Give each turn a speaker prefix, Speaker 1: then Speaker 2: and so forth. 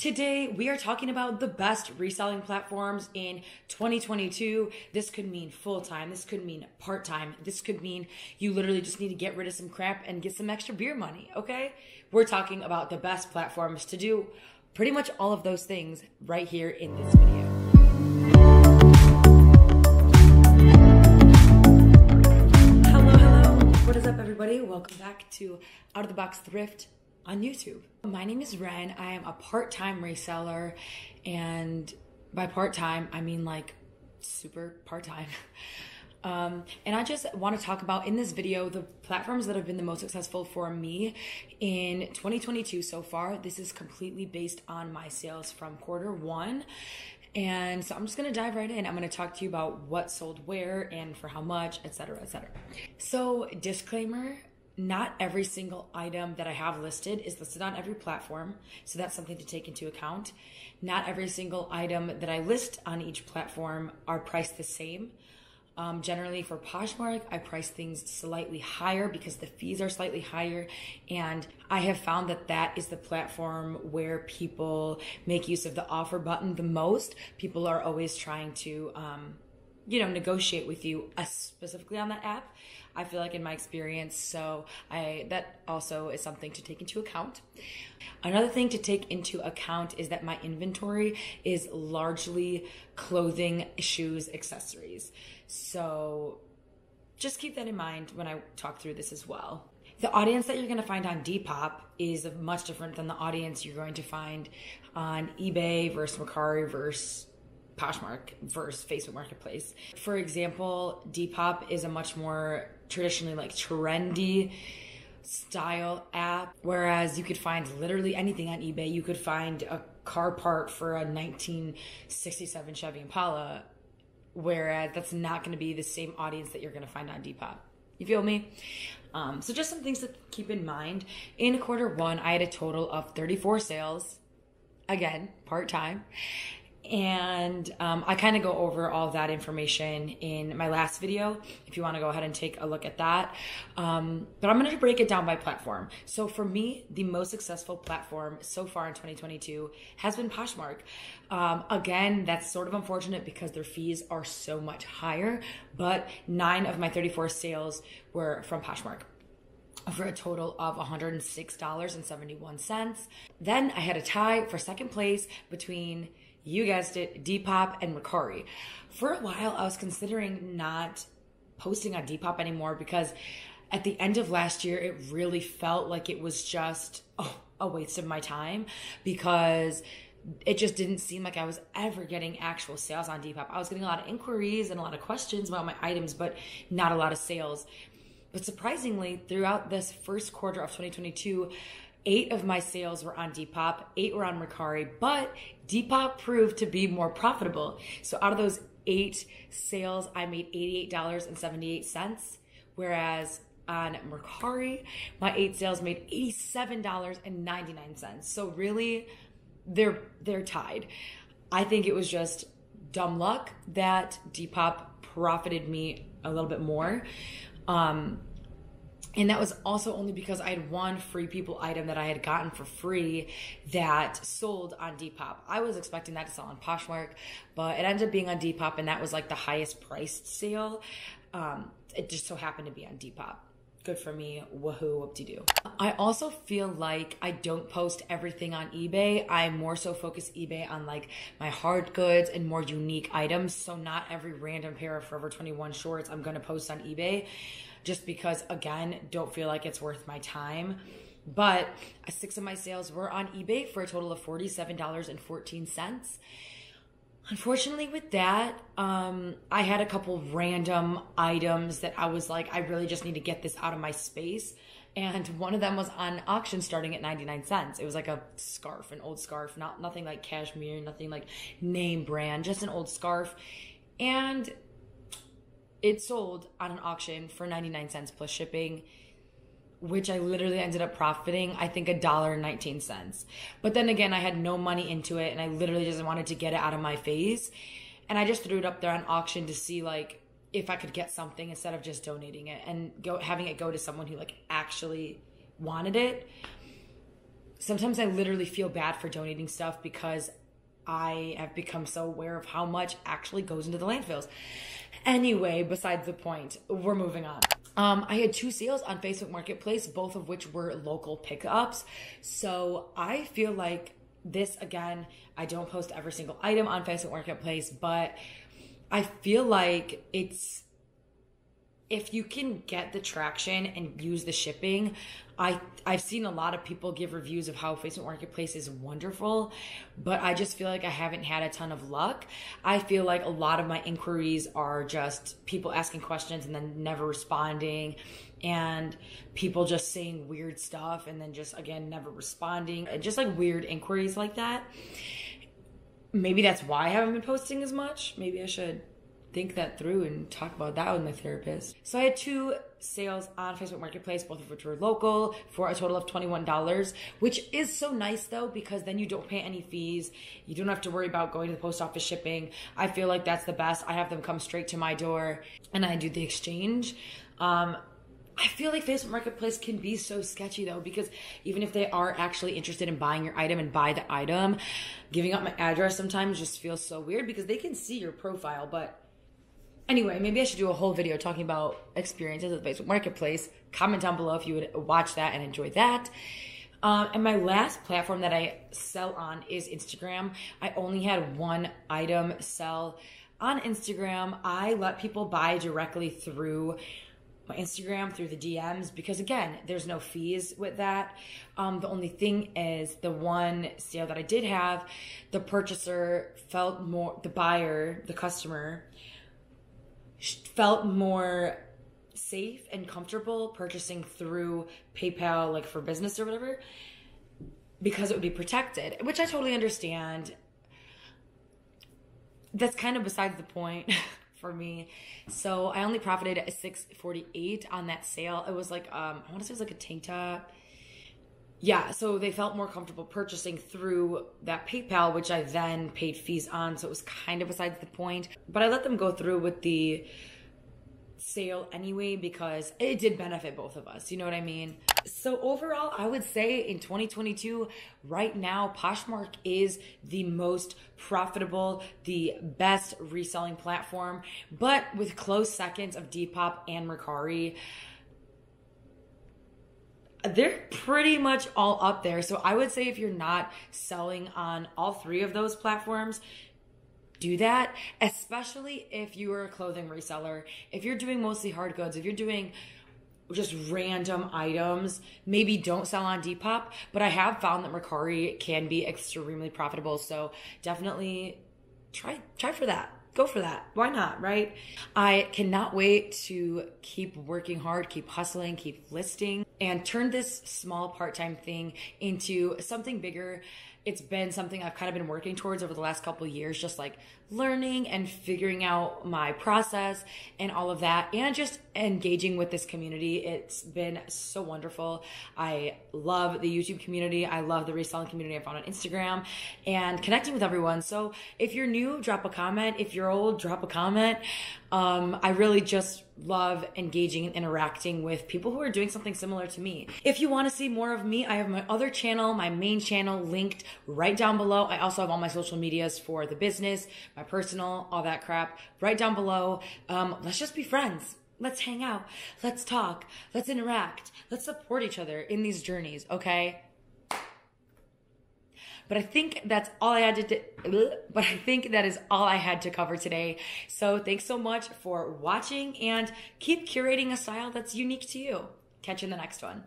Speaker 1: Today, we are talking about the best reselling platforms in 2022. This could mean full-time. This could mean part-time. This could mean you literally just need to get rid of some crap and get some extra beer money, okay? We're talking about the best platforms to do pretty much all of those things right here in this video. Hello. What is up, everybody? Welcome back to Out of the Box Thrift on YouTube. My name is Ren. I am a part-time reseller, and by part-time, I mean like super part-time. And I just want to talk about in this video the platforms that have been the most successful for me in 2022 so far. This is completely based on my sales from Q1. And so I'm just going to dive right in. I'm going to talk to you about what sold where and for how much, etc., etc. So disclaimer, not every single item that I have listed is listed on every platform, so that's something to take into account. Not every single item that I list on each platform are priced the same. Generally for Poshmark, I price things slightly higher because the fees are slightly higher, and I have found that that is the platform where people make use of the offer button the most. People are always trying to negotiate with you, specifically on that app, I feel like, in my experience. So that also is something to take into account. Another thing to take into account is that my inventory is largely clothing, shoes, accessories. So just keep that in mind when I talk through this as well. The audience that you're going to find on Depop is much different than the audience you're going to find on eBay versus Mercari versus Poshmark versus Facebook Marketplace. For example, Depop is a much more traditionally like trendy style app, whereas you could find literally anything on eBay. You could find a car part for a 1967 Chevy Impala, whereas that's not going to be the same audience that you're going to find on Depop. You feel me? So just some things to keep in mind. In Q1, I had a total of 34 sales, again, part-time. And I kind of go over all of that information in my last video if you want to go ahead and take a look at that. But I'm going to break it down by platform. So for me, the most successful platform so far in 2022 has been Poshmark. Again, that's sort of unfortunate because their fees are so much higher, but 9 of my 34 sales were from Poshmark, for a total of $106.71. Then I had a tie for second place between, you guessed it, Depop and Mercari. For a while, I was considering not posting on Depop anymore because at the end of last year, it really felt like it was just a waste of my time, because it just didn't seem like I was ever getting actual sales on Depop. I was getting a lot of inquiries and a lot of questions about my items, but not a lot of sales. But surprisingly, throughout this first quarter of 2022, 8 of my sales were on Depop, 8 were on Mercari, but Depop proved to be more profitable. So out of those 8 sales, I made $88.78, whereas on Mercari, my 8 sales made $87.99. So really, they're tied. I think it was just dumb luck that Depop profited me a little bit more. And that was also only because I had one Free People item that I had gotten for free that sold on Depop. I was expecting that to sell on Poshmark, but it ended up being on Depop, and that was like the highest priced sale. It just so happened to be on Depop. Good for me. Woohoo, whoop-de-doo. I also feel like I don't post everything on eBay. I more so focus eBay on like my hard goods and more unique items. So not every random pair of Forever 21 shorts I'm going to post on eBay, just because, again, don't feel like it's worth my time. But 6 of my sales were on eBay for a total of $47.14. Unfortunately with that, I had a couple random items that I was like, I really just need to get this out of my space. And one of them was on auction starting at 99 cents. It was like a scarf, an old scarf, nothing like cashmere, nothing like name brand, just an old scarf. And it sold on an auction for 99 cents plus shipping, which I literally ended up profiting, I think, $1.19. But then again, I had no money into it, and I literally just wanted to get it out of my face. And I just threw it up there on auction to see like if I could get something instead of just donating it and having it go to someone who like actually wanted it. sometimes I literally feel bad for donating stuff because I have become so aware of how much actually goes into the landfills. Anyway, besides the point, we're moving on. I had 2 sales on Facebook Marketplace, both of which were local pickups. So I feel like this, again, I don't post every single item on Facebook Marketplace, but I feel like if you can get the traction and use the shipping, I've seen a lot of people give reviews of how Facebook Marketplace is wonderful, but I just feel like I haven't had a ton of luck. I feel like a lot of my inquiries are just people asking questions and then never responding, and people just saying weird stuff and then just, again, never responding. Just like weird inquiries like that. Maybe that's why I haven't been posting as much. Maybe I should think that through and talk about that with my therapist. So I had 2 sales on Facebook Marketplace, both of which were local, for a total of $21, which is so nice though, because then you don't pay any fees. You don't have to worry about going to the post office shipping. I feel like that's the best. I have them come straight to my door and I do the exchange. I feel like Facebook Marketplace can be so sketchy though, because even if they are actually interested in buying your item and buy the item, giving up my address sometimes just feels so weird because they can see your profile. But anyway, maybe I should do a whole video talking about experiences with Facebook Marketplace. Comment down below if you would watch that and enjoy that. And my last platform that I sell on is Instagram. I only had 1 item sell on Instagram. I let people buy directly through my Instagram, through the DMs, because again, there's no fees with that. The only thing is the 1 sale that I did have, the purchaser felt more, the buyer, the customer, felt more safe and comfortable purchasing through PayPal, like for business or whatever, because it would be protected, which I totally understand. That's kind of besides the point for me. So I only profited at $6.48 on that sale. It was like, I want to say it was like a tank top. Yeah, so they felt more comfortable purchasing through that PayPal, which I then paid fees on. So it was kind of besides the point. But I let them go through with the sale anyway because it did benefit both of us. You know what I mean? So overall, I would say in 2022, right now, Poshmark is the most profitable, the best reselling platform. But with close seconds of Depop and Mercari, they're pretty much all up there. So I would say if you're not selling on all 3 of those platforms, do that, especially if you are a clothing reseller. If you're doing mostly hard goods, if you're doing just random items, maybe don't sell on Depop, but I have found that Mercari can be extremely profitable. So definitely try for that. Go for that. Why not, right? I cannot wait to keep working hard, keep hustling, keep listing, and turn this small part-time thing into something bigger. It's been something I've kind of been working towards over the last couple of years, just like learning and figuring out my process and all of that, and just engaging with this community. It's been so wonderful. I love the YouTube community. I love the reselling community I found on Instagram and connecting with everyone. So if you're new, drop a comment. If you're old, drop a comment. I really just love engaging and interacting with people who are doing something similar to me. If you want to see more of me, I have my other channel, my main channel, linked right down below. I also have all my social medias for the business, my personal, all that crap right down below. Let's just be friends. Let's hang out. Let's talk. Let's interact. Let's support each other in these journeys, okay? But I think that's all I had but I think that is all I had to cover today. So thanks so much for watching, and keep curating a style that's unique to you. Catch you in the next one.